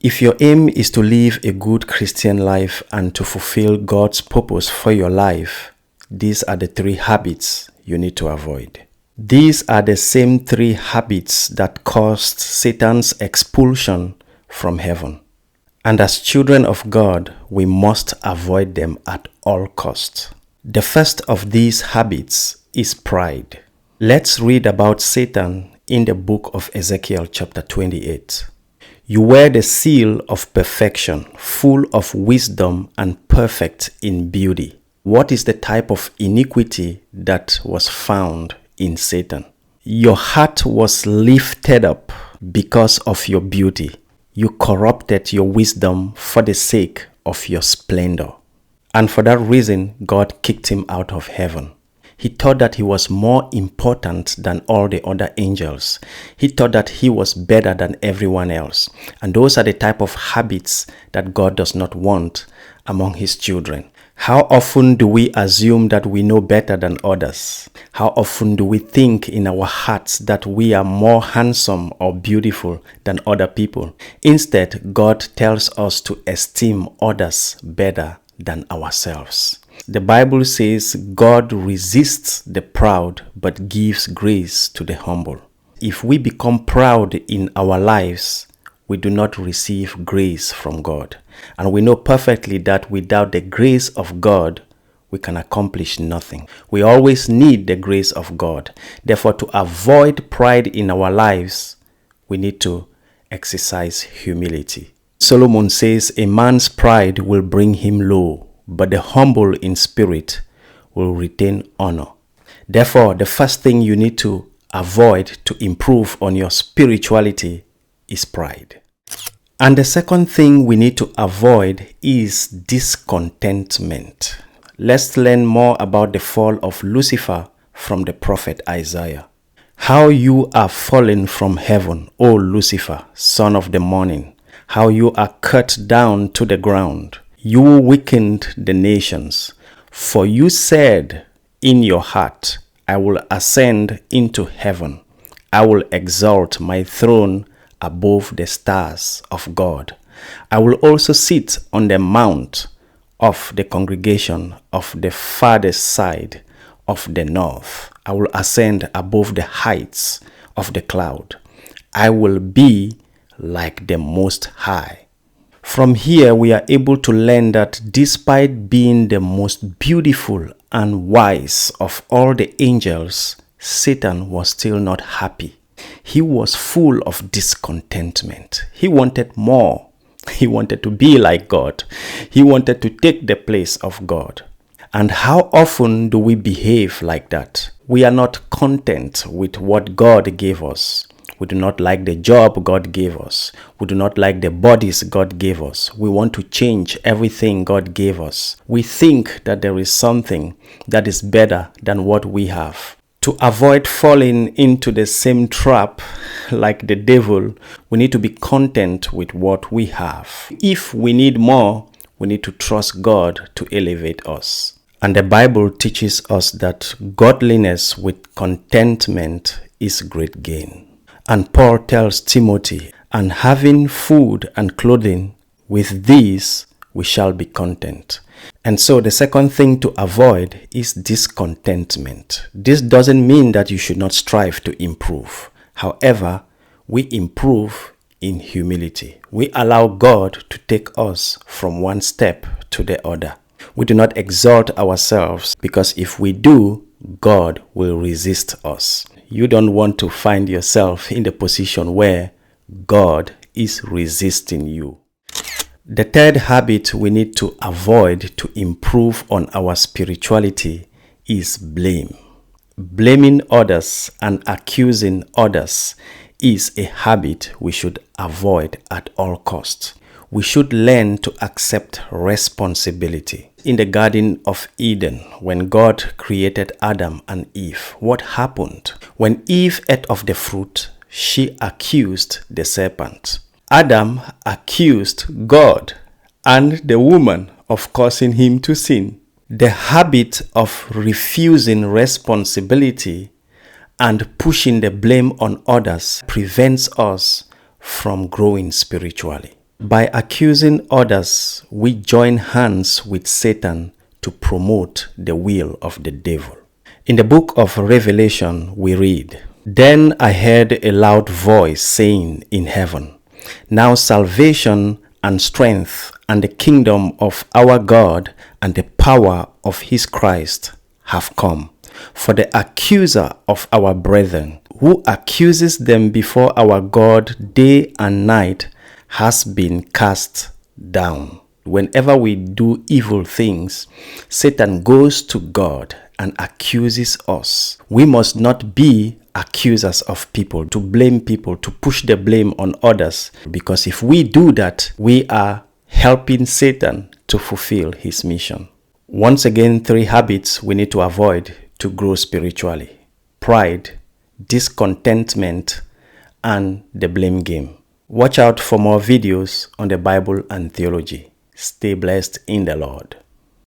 If your aim is to live a good Christian life and to fulfill God's purpose for your life, these are the 3 habits you need to avoid. These are the same 3 habits that caused Satan's expulsion from heaven. And as children of God, we must avoid them at all costs. The first of these habits is pride. Let's read about Satan in the book of Ezekiel chapter 28. You wear the seal of perfection, full of wisdom and perfect in beauty. What is the type of iniquity that was found in Satan? Your heart was lifted up because of your beauty. You corrupted your wisdom for the sake of your splendor. And for that reason, God kicked him out of heaven. He thought that he was more important than all the other angels. He thought that he was better than everyone else. And those are the type of habits that God does not want among his children. How often do we assume that we know better than others? How often do we think in our hearts that we are more handsome or beautiful than other people? Instead, God tells us to esteem others better than ourselves. The Bible says God resists the proud but gives grace to the humble. If we become proud in our lives, we do not receive grace from God. And we know perfectly that without the grace of God, we can accomplish nothing. We always need the grace of God. Therefore, to avoid pride in our lives, we need to exercise humility. Solomon says, a man's pride will bring him low, but the humble in spirit will retain honor. Therefore, the first thing you need to avoid to improve on your spirituality is pride. And the second thing we need to avoid is discontentment. Let's learn more about the fall of Lucifer from the prophet Isaiah. How you are fallen from heaven, O Lucifer, son of the morning. How you are cut down to the ground. You weakened the nations, for you said in your heart, I will ascend into heaven. I will exalt my throne above the stars of God. I will also sit on the mount of the congregation of the farthest side of the north. I will ascend above the heights of the cloud. I will be like the Most High. From here, we are able to learn that despite being the most beautiful and wise of all the angels, Satan was still not happy. He was full of discontentment. He wanted more. He wanted to be like God. He wanted to take the place of God. And how often do we behave like that? We are not content with what God gave us. We do not like the job God gave us. We do not like the bodies God gave us. We want to change everything God gave us. We think that there is something that is better than what we have. To avoid falling into the same trap like the devil, we need to be content with what we have. If we need more, we need to trust God to elevate us. And the Bible teaches us that godliness with contentment is great gain. And Paul tells Timothy, and having food and clothing, with these we shall be content. And so the second thing to avoid is discontentment. This doesn't mean that you should not strive to improve. However, we improve in humility. We allow God to take us from one step to the other. We do not exalt ourselves, because if we do, God will resist us. You don't want to find yourself in the position where God is resisting you. The third habit we need to avoid to improve on our spirituality is blame. Blaming others and accusing others is a habit we should avoid at all costs. We should learn to accept responsibility. In the Garden of Eden, when God created Adam and Eve, what happened? When Eve ate of the fruit, she accused the serpent. Adam accused God and the woman of causing him to sin. The habit of refusing responsibility and pushing the blame on others prevents us from growing spiritually. By accusing others, we join hands with Satan to promote the will of the devil. In the book of Revelation, we read, "Then I heard a loud voice saying in heaven, 'Now salvation and strength and the kingdom of our God and the power of his Christ have come. For the accuser of our brethren, who accuses them before our God day and night, has been cast down.'" Whenever we do evil things, Satan goes to God and accuses us. We must not be accusers of people, to blame people, to push the blame on others, because if we do that, we are helping Satan to fulfill his mission. Once again, 3 habits we need to avoid to grow spiritually: pride, discontentment, and the blame game. Watch out for more videos on the Bible and theology. Stay blessed in the Lord.